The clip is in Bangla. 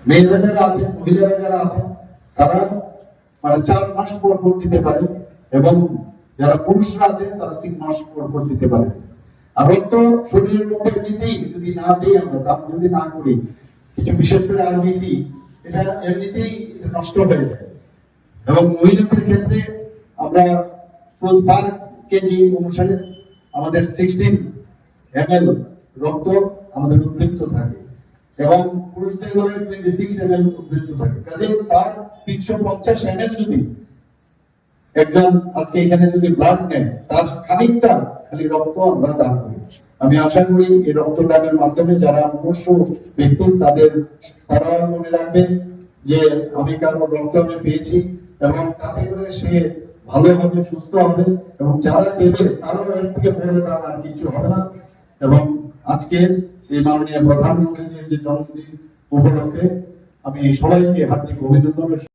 মেয়েরা যারা আছেন, মহিলারা যারা আছেন, তারা মানে 4 মাস পর দিতে পারে, এবং যারা পুরুষরা আছেন তারা 3 মাস পর দিতে পারে। আর রক্ত শরীরের মধ্যে এমনিতেই যদি না দিই, আমরা দাম যদি না করি, কিছু বিশেষ করে আরবিসি, এটা এমনিতেই নষ্ট হয়ে যায়। এবং মহিলাদের ক্ষেত্রে আমরা পার কেজি অনুসারে আমাদের 16 ml রক্ত আমাদের উদ্বৃত্ত থাকে, এবং পুরুষদের বেলায় 26 ml উদ্বৃত্ত থাকে। কাজে তার 350 ml যদি একজন আজকে এখানে যদি ব্লাড নেয়, তার খানিকটা খালি রক্ত আমরা দান করি। আমি আশা করি এই রক্তদানের মাধ্যমে যারা মুমূর্ষু ব্যক্তি তারা মনে রাখবে যে আমি কারো রক্ত আমি পেয়েছি, এবং তাতে করে সে ভালোভাবে সুস্থ হবে, এবং যারা দেবে তারও এর থেকে বড় দাম আর কিছু হবে না। এবং আজকের এই মাননীয় প্রধানমন্ত্রীর যে জন্মদিন উপলক্ষে আমি সবাইকে হার্দিক অভিনন্দন